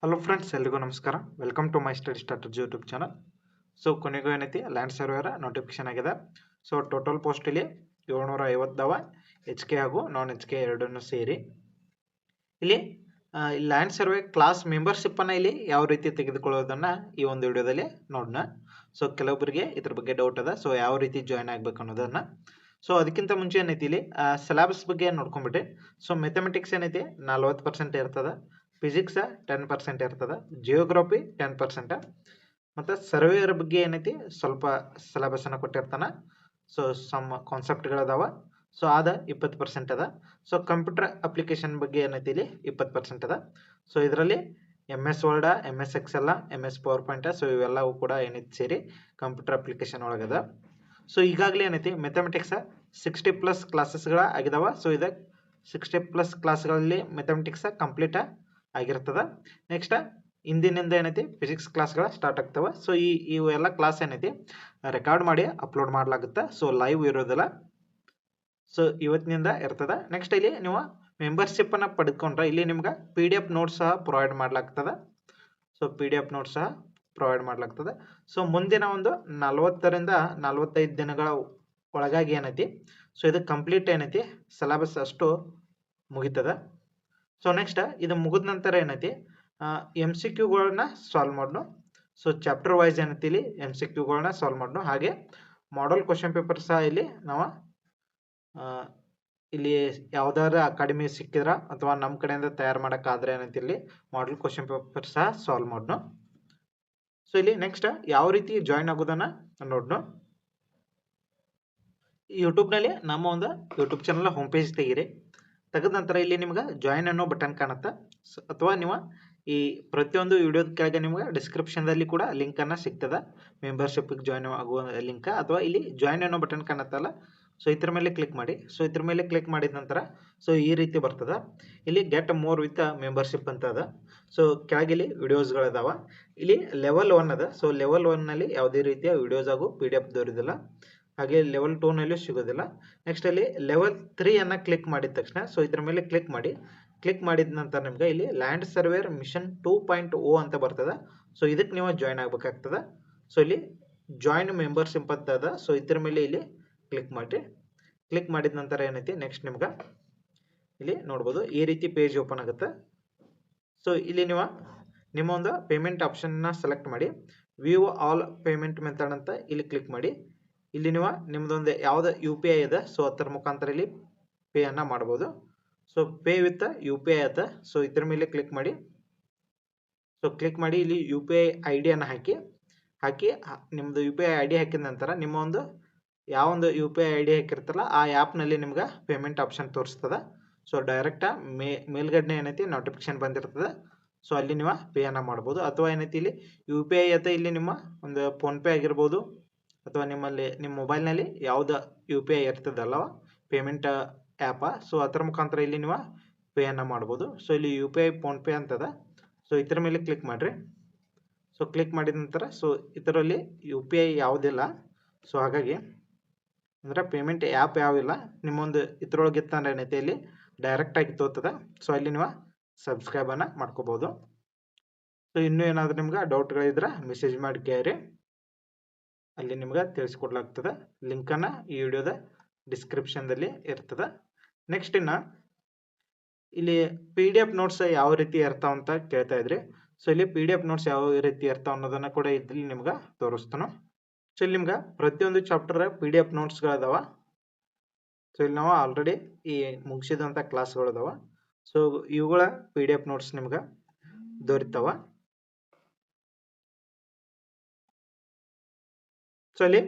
Hello friends, ಎಲ್ರಿಗೂ ನಮಸ್ಕಾರ. Welcome to my study strategy YouTube channel. So ಕೊನೆಗೂ ಏನೈತಿ ಲ್ಯಾಂಡ್ ಸರ್ವೇರ ನೋಟಿಫಿಕೇಶನ್ ಆಗಿದೆ. ಸೊ ಟೋಟಲ್ ಪೋಸ್ಟ್ ಇಲ್ಲಿ 750 ಎಚ್ ಕೆ ಹಾಗೂ ನಾನ್ ಎಚ್ ಕೆ ಎರಡನ್ನೂ ಸೇರಿ ಇಲ್ಲಿ ಲ್ಯಾಂಡ್ ಸರ್ವೆ ಕ್ಲಾಸ್ ಮೆಂಬರ್ಶಿಪ್ಪನ್ನು ಇಲ್ಲಿ ಯಾವ ರೀತಿ ತೆಗೆದುಕೊಳ್ಳೋದನ್ನು ಈ ಒಂದು ವಿಡಿಯೋದಲ್ಲಿ ನೋಡೋಣ. ಸೊ ಕೆಲವೊಬ್ಬರಿಗೆ ಇದ್ರ ಬಗ್ಗೆ ಡೌಟ್ ಅದ, ಸೊ ಯಾವ ರೀತಿ ಜಾಯ್ನ್ ಆಗಬೇಕು ಅನ್ನೋದನ್ನು. ಸೊ ಅದಕ್ಕಿಂತ ಮುಂಚೆ ಏನೈತಿ ಇಲ್ಲಿ ಸಿಲೆಬಸ್ ಬಗ್ಗೆ ನೋಡ್ಕೊಂಡ್ಬಿಟ್ರಿ. ಸೊ ಮೆಥಮೆಟಿಕ್ಸ್ ಏನೈತಿ 40% ಇರ್ತದೆ, ಫಿಸಿಕ್ಸ್ 10% ಇರ್ತದೆ, ಜಿಯೋಗ್ರಫಿ 10%, ಮತ್ತು ಸರ್ವೇಯರ್ ಬಗ್ಗೆ ಏನೈತಿ ಸ್ವಲ್ಪ ಸಿಲೆಬಸನ್ನು ಕೊಟ್ಟಿರ್ತಾನೆ. ಸೊ ಸಮ್ ಕಾನ್ಸೆಪ್ಟ್ಗಳದಾವ, ಸೊ ಅದ 20% ಅದ. ಸೊ ಕಂಪ್ಯೂಟರ್ ಅಪ್ಲಿಕೇಶನ್ ಬಗ್ಗೆ ಏನೈತಿ ಇಲ್ಲಿ 20% ಅದ. ಸೊ ಇದರಲ್ಲಿ MS word, MS Excel, MS PowerPoint, so ಇವೆಲ್ಲವೂ ಕೂಡ ಏನೈತಿ ಸೇರಿ ಕಂಪ್ಯೂಟರ್ ಅಪ್ಲಿಕೇಶನ್ ಒಳಗದ. ಸೊ ಈಗಾಗಲೇ ಏನೈತಿ ಮೆಥಮೆಟಿಕ್ಸ್ 60+ ಕ್ಲಾಸಸ್ಗಳ ಆಗಿದಾವ. ಸೊ ಇದು 60+ ಕ್ಲಾಸ್ಗಳಲ್ಲಿ ಮೆಥಮೆಟಿಕ್ಸ್ ಕಂಪ್ಲೀಟ್ ಆಗಿರ್ತದ. ನೆಕ್ಸ್ಟ್ ಇಂದಿನಿಂದ ಏನೈತಿ ಫಿಸಿಕ್ಸ್ ಕ್ಲಾಸ್ಗಳ ಸ್ಟಾರ್ಟ್ ಆಗ್ತವೆ. ಸೊ ಇವೆಲ್ಲ ಕ್ಲಾಸ್ ಏನೈತಿ ರೆಕಾರ್ಡ್ ಮಾಡಿ ಅಪ್ಲೋಡ್ ಮಾಡಲಾಗುತ್ತೆ. ಸೊ ಲೈವ್ ಇರೋದಿಲ್ಲ, ಸೊ ಇವತ್ತಿನಿಂದ ಇರ್ತದೆ. ನೆಕ್ಸ್ಟ್ ಇಲ್ಲಿ ನೀವು ಮೆಂಬರ್ಶಿಪ್ಪನ್ನು ಪಡೆದುಕೊಂಡ್ರೆ ಇಲ್ಲಿ ನಿಮ್ಗೆ PDF ನೋಟ್ಸ್ ಸಹ ಪ್ರೊವೈಡ್ ಮಾಡಲಾಗ್ತದೆ. ಸೊ PDF ನೋಟ್ಸ್ ಸಹ ಪ್ರೊವೈಡ್ ಮಾಡಲಾಗ್ತದೆ. ಸೊ ಮುಂದಿನ ಒಂದು 40ರಿಂದ 45 ದಿನಗಳ ಒಳಗಾಗಿ ಏನೈತಿ ಸೊ ಇದು ಕಂಪ್ಲೀಟ್ ಏನೈತಿ ಸಿಲೆಬಸ್ ಅಷ್ಟು ಮುಗಿತದ. ಸೊ ನೆಕ್ಸ್ಟ್ ಇದು ಮುಗಿದ ನಂತರ ಏನೈತಿ MCQಗಳನ್ನ ಸಾಲ್ವ್ ಮಾಡೋಣ. ಸೊ ಚಾಪ್ಟರ್ ವೈಸ್ ಏನೈತಿ ಇಲ್ಲಿ MCQಗಳನ್ನ ಸಾಲ್ವ್ ಮಾಡೋಣ. ಹಾಗೆ ಮಾಡಲ್ ಕ್ವಶನ್ ಪೇಪರ್ ಸಹ ಇಲ್ಲಿ ನಾವು ಇಲ್ಲಿ ಯಾವ್ದಾದ್ರು ಅಕಾಡೆಮಿ ಸಿಕ್ಕಿದ್ರ ಅಥವಾ ನಮ್ಮ ಕಡೆಯಿಂದ ತಯಾರು ಮಾಡೋಕ್ಕಾದ್ರೆ ಏನೈತಿ ಇಲ್ಲಿ ಮಾಡಲ್ ಕ್ವಶನ್ ಪೇಪರ್ ಸಹ ಸಾಲ್ವ್ ಮಾಡೋಣ. ಸೊ ಇಲ್ಲಿ ನೆಕ್ಸ್ಟ್ ಯಾವ ರೀತಿ ಜಾಯ್ನ್ ಆಗೋದನ್ನ ನೋಡೋಣ. ಯೂಟ್ಯೂಬ್ನಲ್ಲಿ ನಮ್ಮ ಒಂದು ಯೂಟ್ಯೂಬ್ ಚಾನಲ್ ಹೋಮ್ ಪೇಜ್ ತೆಗೀರಿ. ತೆಗೆದ ನಂತರ ಇಲ್ಲಿ ನಿಮ್ಗೆ ಜಾಯ್ನ್ ಅನ್ನೋ ಬಟನ್ ಕಾಣುತ್ತೆ, ಅಥವಾ ನೀವು ಈ ಪ್ರತಿಯೊಂದು ವಿಡಿಯೋದ ಕೆಳಗೆ ನಿಮ್ಗೆ ಡಿಸ್ಕ್ರಿಪ್ಷನ್ದಲ್ಲಿ ಕೂಡ ಲಿಂಕನ್ನು ಸಿಗ್ತದೆ, ಮೆಂಬರ್ಶಿಪ್ಗೆ ಜಾಯ್ನ್ ಆಗುವ ಲಿಂಕ್, ಅಥವಾ ಇಲ್ಲಿ ಜಾಯ್ನ್ ಅನ್ನೋ ಬಟನ್ ಕಾಣುತ್ತಲ್ಲ, ಸೊ ಇದ್ರ ಮೇಲೆ ಕ್ಲಿಕ್ ಮಾಡಿ. ಸೊ ಇದ್ರ ಮೇಲೆ ಕ್ಲಿಕ್ ಮಾಡಿದ ನಂತರ ಸೊ ಈ ರೀತಿ ಬರ್ತದೆ. ಇಲ್ಲಿ ಗೆಟ್ ಮೋರ್ ವಿತ್ ಮೆಂಬರ್ಶಿಪ್ ಅಂತ ಅದ. ಸೊ ಕೆಳಗೆ ಇಲ್ಲಿ ವಿಡಿಯೋಸ್ಗಳದಾವ. ಇಲ್ಲಿ ಲೆವೆಲ್ 1 ಅದ. ಸೊ ಲೆವೆಲ್ 1ನಲ್ಲಿ ಯಾವುದೇ ರೀತಿಯ ವಿಡಿಯೋಸ್ ಹಾಗೂ PDF ದೊರೆಯೋದಿಲ್ಲ, ಹಾಗೆ ಲೆವೆಲ್ 2ನಲ್ಲಿ ಸಿಗೋದಿಲ್ಲ. ನೆಕ್ಸ್ಟ್ ಅಲ್ಲಿ ಲೆವೆಲ್ 3 ಕ್ಲಿಕ್ ಮಾಡಿದ ತಕ್ಷಣ ಸೊ ಇದ್ರ ಮೇಲೆ ಕ್ಲಿಕ್ ಮಾಡಿ. ಕ್ಲಿಕ್ ಮಾಡಿದ ನಂತರ ನಿಮ್ಗೆ ಇಲ್ಲಿ ಲ್ಯಾಂಡ್ ಸರ್ವೇರ್ ಮಿಷನ್ 2.0 ಅಂತ ಬರ್ತದೆ. ಸೊ ಇದಕ್ಕೆ ನೀವು ಜಾಯ್ನ್ ಆಗಬೇಕಾಗ್ತದೆ. ಸೊ ಇಲ್ಲಿ ಜಾಯ್ನ್ ಮೆಂಬರ್ಶಿಪ್ ಅಂತ ಅದ. ಸೊ ಇದ್ರ ಮೇಲೆ ಇಲ್ಲಿ ಕ್ಲಿಕ್ ಮಾಡಿ. ಕ್ಲಿಕ್ ಮಾಡಿದ ನಂತರ ಏನೈತಿ ನೆಕ್ಸ್ಟ್ ನಿಮ್ಗೆ ಇಲ್ಲಿ ನೋಡ್ಬೋದು ಈ ರೀತಿ ಪೇಜ್ ಓಪನ್ ಆಗುತ್ತೆ. ಸೊ ಇಲ್ಲಿ ನೀವು ನಿಮ್ಮ ಒಂದು ಪೇಮೆಂಟ್ ಆಪ್ಷನ್ನ ಸೆಲೆಕ್ಟ್ ಮಾಡಿ. ವ್ಯೂ ಆಲ್ ಪೇಮೆಂಟ್ ಮೆಥಡ್ ಅಂತ ಇಲ್ಲಿ ಕ್ಲಿಕ್ ಮಾಡಿ. ಇಲ್ಲಿ ನೀವು ನಿಮ್ಮದೊಂದು ಯಾವ್ದು UPI ಇದೆ, ಸೊ ಅದರ ಮುಖಾಂತರ ಇಲ್ಲಿ ಪೇಯನ್ನು ಮಾಡ್ಬೋದು. ಸೊ ಪೇ ವಿತ್ UPI ಅಂತ, ಸೊ ಇದ್ರ ಮೇಲೆ ಕ್ಲಿಕ್ ಮಾಡಿ. ಸೊ ಕ್ಲಿಕ್ ಮಾಡಿ ಇಲ್ಲಿ UPI ID ಅನ್ನು ಹಾಕಿ ನಿಮ್ಮದು UPI ID ಹಾಕಿದ ನಂತರ ನಿಮ್ಮ ಒಂದು ಯಾವೊಂದು UPI ID ಹಾಕಿರ್ತಲ್ಲ ಆ ಆ್ಯಪ್ನಲ್ಲಿ ನಿಮ್ಗೆ ಪೇಮೆಂಟ್ ಆಪ್ಷನ್ ತೋರಿಸ್ತದೆ. ಸೊ ಡೈರೆಕ್ಟಾ ಮೇಲ್ಗಡೆ ಏನೈತಿ ನೋಟಿಫಿಕೇಶನ್ ಬಂದಿರ್ತದೆ. ಸೊ ಅಲ್ಲಿ ನೀವು ಪೇಯನ್ನು ಮಾಡ್ಬೋದು, ಅಥವಾ ಏನೈತಿ ಇಲ್ಲಿ UPI ಅಥವಾ ಇಲ್ಲಿ ನಿಮ್ಮ ಒಂದು ಫೋನ್ಪೇ ಆಗಿರ್ಬೋದು, ಅಥವಾ ನಿಮ್ಮ ಮೊಬೈಲ್ನಲ್ಲಿ ಯಾವ್ದು UPI ಇರ್ತದಲ್ಲವ ಪೇಮೆಂಟ್ ಆ್ಯಪ, ಸೊ ಅದರ ಮುಖಾಂತರ ಇಲ್ಲಿ ನೀವು ಪೇಯನ್ನು ಮಾಡ್ಬೋದು. ಸೊ ಇಲ್ಲಿ UPI ಫೋನ್ಪೇ ಅಂತದ. ಸೊ ಇದ್ರ ಮೇಲೆ ಕ್ಲಿಕ್ ಮಾಡಿರಿ. ಸೊ ಕ್ಲಿಕ್ ಮಾಡಿದ ನಂತರ ಸೊ ಇದರಲ್ಲಿ UPI ಯಾವುದಿಲ್ಲ, ಸೊ ಹಾಗಾಗಿ ಅಂದರೆ ಪೇಮೆಂಟ್ ಆ್ಯಪ್ ಯಾವಿಲ್ಲ ನಿಮ್ಮೊಂದು ಇದ್ರೊಳಗೆ ಇತ್ತಂದ್ರೆ ಏನೈತಿ ಇಲ್ಲಿ ಡೈರೆಕ್ಟಾಗಿ ತೋರ್ತದೆ. ಸೊ ಅಲ್ಲಿ ನೀವು ಸಬ್ಸ್ಕ್ರೈಬನ್ನು ಮಾಡ್ಕೋಬೋದು. ಸೊ ಇನ್ನೂ ಏನಾದರೂ ನಿಮ್ಗೆ ಡೌಟ್ಗಳಿದ್ರೆ ಮೆಸೇಜ್ ಮಾಡಿ ಕೇಳಿ, ಅಲ್ಲಿ ನಿಮ್ಗೆ ತಿಳಿಸ್ಕೊಡ್ಲಾಗ್ತದೆ. ಲಿಂಕನ್ನು ಈ ವಿಡಿಯೋದ ಡಿಸ್ಕ್ರಿಪ್ಷನ್ದಲ್ಲಿ ಇರ್ತದೆ. ನೆಕ್ಸ್ಟ್ ಇನ್ನು ಇಲ್ಲಿ PDF ನೋಟ್ಸ್ ಯಾವ ರೀತಿ ಇರ್ತಾವ ಅಂತ ಕೇಳ್ತಾ ಇದ್ರಿ. ಸೊ ಇಲ್ಲಿ PDF ನೋಟ್ಸ್ ಯಾವ ರೀತಿ ಇರ್ತಾವ ಅನ್ನೋದನ್ನು ಕೂಡ ಇಲ್ಲಿ ನಿಮ್ಗೆ ತೋರಿಸ್ತಾನೆ. ಸೊ ಇಲ್ಲಿ ನಿಮ್ಗೆ ಪ್ರತಿಯೊಂದು ಚಾಪ್ಟರ್ PDF ನೋಟ್ಸ್ಗಳದಾವ. ಸೊ ಇಲ್ಲಿ ನಾವು ಆಲ್ರೆಡಿ ಈ ಮುಗಿಸಿದಂಥ ಕ್ಲಾಸ್ಗಳದಾವ. ಸೊ ಇವುಗಳ PDF ನೋಟ್ಸ್ ನಿಮ್ಗೆ ದೊರೀತಾವ. ಸೊ ಅಲ್ಲಿ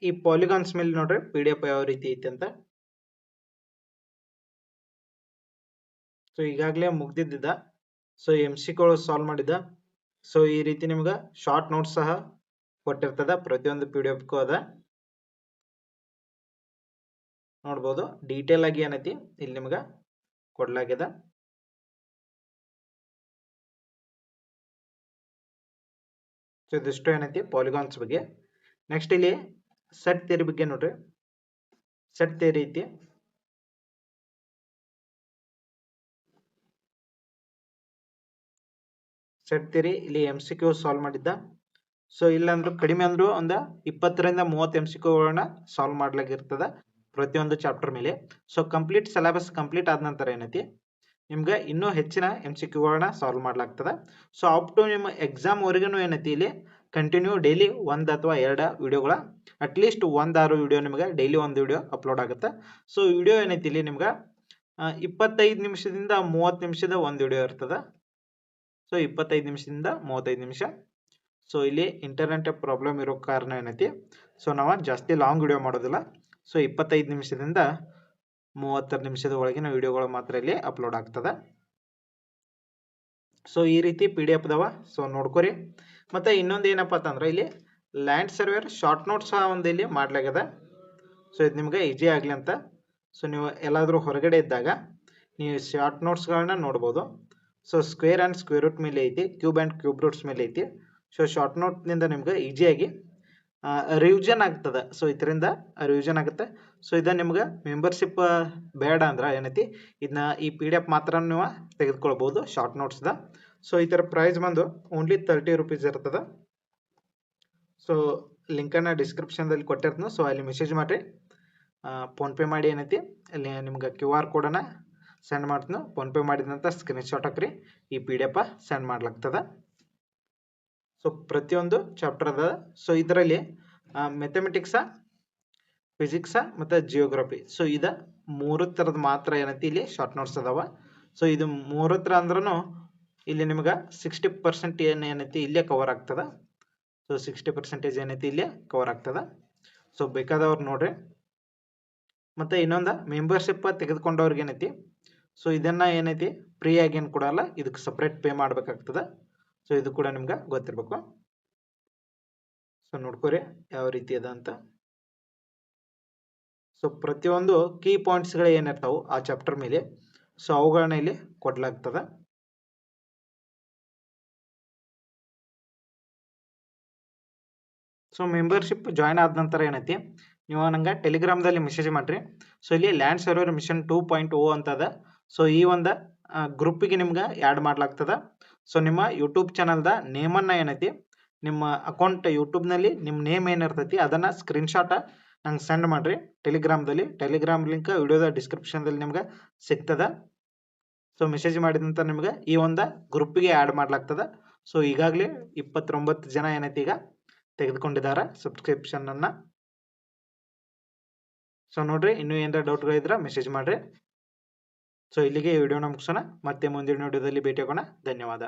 ಈ ಪಾಲಿಗಾನ್ಸ್ ಮೇಲೆ ನೋಡ್ರಿ PDF ಯಾವ ರೀತಿ ಐತಿ ಅಂತ. ಸೊ ಈಗಾಗಲೇ ಮುಗ್ದಿದ್ದ ಸೊ MCಗಳು ಸಾಲ್ವ್ ಮಾಡಿದ್ದ. ಸೊ ಈ ರೀತಿ ನಿಮ್ಗೆ ಶಾರ್ಟ್ ನೋಟ್ಸ್ ಸಹ ಕೊಟ್ಟಿರ್ತದ, ಪ್ರತಿಯೊಂದು PDFಗೂ ಅದ ನೋಡ್ಬೋದು. ಡೀಟೇಲ್ ಆಗಿ ಏನೈತಿ ಇಲ್ಲಿ ನಿಮ್ಗೆ ಕೊಡ್ಲಾಗ್ಯದ. ಸೊ ಇದಿಷ್ಟು ಏನೈತಿ ಪಾಲಿಗಾನ್ಸ್ ಬಗ್ಗೆ. ನೆಕ್ಸ್ಟ್ ಇಲ್ಲಿ ಸೆಟ್ ಥಿಯರಿ ಬಗ್ಗೆ ನೋಡ್ರಿ. ಸೆಟ್ ಥಿಯರಿ ಐತಿ. ಸೆಟ್ ಥಿಯರಿ ಇಲ್ಲಿ MCQ ಸಾಲ್ವ್ ಮಾಡಿದ್ದ. ಸೊ ಇಲ್ಲಂದ್ರೂ ಕಡಿಮೆ ಅಂದ್ರೂ ಒಂದು 20ರಿಂದ 30 MCQಗಳನ್ನ ಸಾಲ್ವ್ ಮಾಡ್ಲಾಗಿರ್ತದ ಪ್ರತಿಯೊಂದು ಚಾಪ್ಟರ್ ಮೇಲೆ. ಸೊ ಕಂಪ್ಲೀಟ್ ಸಿಲೆಬಸ್ ಕಂಪ್ಲೀಟ್ ಆದ ನಂತರ ಏನೈತಿ ನಿಮ್ಗೆ ಇನ್ನೂ ಹೆಚ್ಚಿನ MCQಗಳನ್ನ ಸಾಲ್ವ್ ಮಾಡ್ಲಾಗ್ತದ. ಸೊ ಅಪ್ ಟು ನಿಮ್ಮ ಎಕ್ಸಾಮ್ ವರೆಗೂ ಏನೈತಿ ಇಲ್ಲಿ ಕಂಟಿನ್ಯೂ ಡೈಲಿ 1 ಅಥವಾ 2 ವಿಡಿಯೋಗಳ ಅಟ್ಲೀಸ್ಟ್ 1 ವಿಡಿಯೋ ನಿಮ್ಗೆ ಡೈಲಿ ಒಂದು ವಿಡಿಯೋ ಅಪ್ಲೋಡ್ ಆಗುತ್ತೆ. ಸೊ ವಿಡಿಯೋ ಏನೈತಿ ಇಲ್ಲಿ ನಿಮ್ಗೆ 25 ನಿಮಿಷದಿಂದ 30 ನಿಮಿಷದ ಒಂದು ವಿಡಿಯೋ ಇರ್ತದ. ಸೊ 25 ನಿಮಿಷದಿಂದ 35 ನಿಮಿಷ. ಸೊ ಇಲ್ಲಿ ಇಂಟರ್ನೆಟ್ ಪ್ರಾಬ್ಲಮ್ ಇರೋ ಕಾರಣ ಏನೈತಿ ಸೊ ನಾವು ಜಾಸ್ತಿ ಲಾಂಗ್ ವಿಡಿಯೋ ಮಾಡೋದಿಲ್ಲ. ಸೊ 25 ನಿಮಿಷದಿಂದ 30 ನಿಮಿಷದ ಒಳಗಿನ ವಿಡಿಯೋಗಳು ಮಾತ್ರ ಇಲ್ಲಿ ಅಪ್ಲೋಡ್ ಆಗ್ತದೆ. ಸೊ ಈ ರೀತಿ PDF ಅದಾವ. ಸೊ ನೋಡ್ಕೊರಿ. ಮತ್ತೆ ಇನ್ನೊಂದು ಏನಪ್ಪಾ ಅಂತಂದ್ರೆ ಇಲ್ಲಿ ಲ್ಯಾಂಡ್ ಸರ್ವೇರ್ ಶಾರ್ಟ್ ನೋಟ್ಸ್ ಒಂದು ಇಲ್ಲಿ ಮಾಡ್ಲಾಗ್ಯದ. ಸೊ ಇದು ನಿಮ್ಗೆ ಈಜಿ ಆಗಲಿ ಅಂತ. ಸೊ ನೀವು ಎಲ್ಲಾದರೂ ಹೊರಗಡೆ ಇದ್ದಾಗ ನೀವು ಶಾರ್ಟ್ ನೋಟ್ಸ್ಗಳನ್ನ ನೋಡ್ಬೋದು. So square and square root ಮೇಲೆ ಐತಿ, ಕ್ಯೂಬ್ ಆ್ಯಂಡ್ ಕ್ಯೂಬ್ ರೂಟ್ಸ್ ಮೇಲೆ ಐತಿ. ಸೊ ಶಾರ್ಟ್ ನೋಟ್ನಿಂದ ನಿಮ್ಗೆ ಈಜಿಯಾಗಿ ರಿವಿಷನ್ ಆಗ್ತದೆ. ಸೊ ಇದರಿಂದ ರಿವಿಷನ್ ಆಗುತ್ತೆ. ಸೊ ಇದನ್ನ ನಿಮ್ಗೆ ಮೆಂಬರ್ಶಿಪ್ ಬೇಡ ಅಂದ್ರೆ ಏನೈತಿ ಇದನ್ನ ಈ PDF ಮಾತ್ರ ನೀವು ತೆಗೆದುಕೊಳ್ಬೋದು ಶಾರ್ಟ್ ನೋಟ್ಸ್ದ. ಸೊ ಇದರ ಪ್ರೈಸ್ ಬಂದು ಓನ್ಲಿ 30 ರೂಪೀಸ್ ಇರ್ತದೆ. ಸೊ ಲಿಂಕನ್ನು ಡಿಸ್ಕ್ರಿಪ್ಷನ್ದಲ್ಲಿ ಕೊಟ್ಟಿರ್ತೀನಿ. ಸೊ ಅಲ್ಲಿ ಮೆಸೇಜ್ ಮಾಡಿರಿ. ಫೋನ್ಪೇ ಮಾಡಿ ಏನೈತಿ ಅಲ್ಲಿ ನಿಮ್ಗೆ QR ಕೋಡನ್ನು ಸೆಂಡ್ ಮಾಡ್ತೀನಿ. ಫೋನ್ಪೇ ಮಾಡಿದಂಥ ಸ್ಕ್ರೀನ್ಶಾಟ್ ಹಾಕ್ರಿ, ಈ PDF ಸೆಂಡ್ ಮಾಡ್ಲಾಗ್ತದೆ. ಸೊ ಪ್ರತಿಯೊಂದು ಚಾಪ್ಟರ್ ಅದ. ಸೊ ಇದರಲ್ಲಿ ಮ್ಯಾಥಮೆಟಿಕ್ಸ, ಫಿಸಿಕ್ಸ ಮತ್ತು ಜಿಯೋಗ್ರಫಿ ಸೊ ಇದು 3 ಥರದ ಮಾತ್ರ ಏನೈತಿ ಇಲ್ಲಿ ಶಾರ್ಟ್ ನೋಟ್ಸ್ ಅದಾವ. ಸೊ ಇದು 3 ಥರ ಅಂದ್ರೂ ಇಲ್ಲಿ ನಿಮ್ಗೆ 60% ಏನೈತಿ ಇಲ್ಲೇ ಕವರ್ ಆಗ್ತದೆ. ಸೊ 60% ಏನೈತಿ ಇಲ್ಲೇ ಕವರ್ ಆಗ್ತದೆ. ಸೊ ಬೇಕಾದವ್ರು ನೋಡ್ರಿ. ಮತ್ತು ಇನ್ನೊಂದು ಮೆಂಬರ್ಶಿಪ್ ತೆಗೆದುಕೊಂಡವ್ರಿಗೆ ಏನೈತಿ ಸೊ ಇದನ್ನು ಏನೈತಿ ಫ್ರೀಯಾಗಿ ಏನು ಕೊಡಲ್ಲ, ಇದಕ್ಕೆ ಸಪ್ರೇಟ್ ಪೇ ಮಾಡಬೇಕಾಗ್ತದೆ. ಸೊ ಇದು ಕೂಡ ನಿಮ್ಗೆ ಗೊತ್ತಿರಬೇಕು. ಸೊ ನೋಡ್ಕೊರಿ ಯಾವ ರೀತಿ ಅದ ಅಂತ. ಸೊ ಪ್ರತಿಯೊಂದು ಕೀ ಪಾಯಿಂಟ್ಸ್ಗಳು ಏನಿರ್ತಾವೆ ಆ ಚಾಪ್ಟರ್ ಮೇಲೆ ಸೊ ಅವುಗಳನ್ನ ಇಲ್ಲಿ ಕೊಡ್ಲಾಗ್ತದೆ. ಸೊ ಮೆಂಬರ್ಶಿಪ್ ಜಾಯ್ನ್ ಆದ ನಂತರ ಏನೈತಿ ನೀವು ನಂಗೆ ಟೆಲಿಗ್ರಾಮ್ದಲ್ಲಿ ಮೆಸೇಜ್ ಮಾಡಿರಿ. ಸೊ ಇಲ್ಲಿ ಲ್ಯಾಂಡ್ ಸರ್ವರ್ ಮಿಷನ್ 2.0 ಅಂತದ. ಸೊ ಈ ಒಂದು ಗ್ರೂಪಿಗೆ ನಿಮ್ಗೆ ಆ್ಯಡ್ ಮಾಡ್ಲಾಗ್ತದೆ. ಸೊ ನಿಮ್ಮ ಯೂಟ್ಯೂಬ್ ಚಾನಲ್ದ ನೇಮನ್ನು ಏನೈತಿ ನಿಮ್ಮ ಅಕೌಂಟ್ ಯೂಟ್ಯೂಬ್ನಲ್ಲಿ ನಿಮ್ಮ ನೇಮ್ ಏನಿರ್ತೈತಿ ಅದನ್ನು ಸ್ಕ್ರೀನ್ಶಾಟ ನಂಗೆ ಸೆಂಡ್ ಮಾಡಿರಿ ಟೆಲಿಗ್ರಾಮ್ದಲ್ಲಿ. ಟೆಲಿಗ್ರಾಮ್ ಲಿಂಕ್ ವಿಡಿಯೋದ ಡಿಸ್ಕ್ರಿಪ್ಷನ್ದಲ್ಲಿ ನಿಮ್ಗೆ ಸಿಗ್ತದೆ. ಸೊ ಮೆಸೇಜ್ ಮಾಡಿದ ನಂತರ ನಿಮ್ಗೆ ಈ ಒಂದು ಗ್ರೂಪಿಗೆ ಆ್ಯಡ್ ಮಾಡ್ಲಾಗ್ತದೆ. ಸೊ ಈಗಾಗಲೇ 29 ಜನ ಏನೈತಿ ಈಗ ತೆಗೆದುಕೊಂಡಿದ್ದಾರೆ ಸಬ್ಸ್ಕ್ರಿಪ್ಷನನ್ನು. ಸೊ ನೋಡ್ರಿ, ಇನ್ನೂ ಏನಾರ ಡೌಟ್ಗಳಿದ್ರೆ ಮೆಸೇಜ್ ಮಾಡಿರಿ. ಸೊ ಇಲ್ಲಿಗೆ ಈ ವಿಡಿಯೋನ ಮುಗಿಸೋಣ. ಮತ್ತೆ ಮುಂದಿನ ವಿಡಿಯೋದಲ್ಲಿ ಭೇಟಿ ಆಗೋಣ. ಧನ್ಯವಾದ.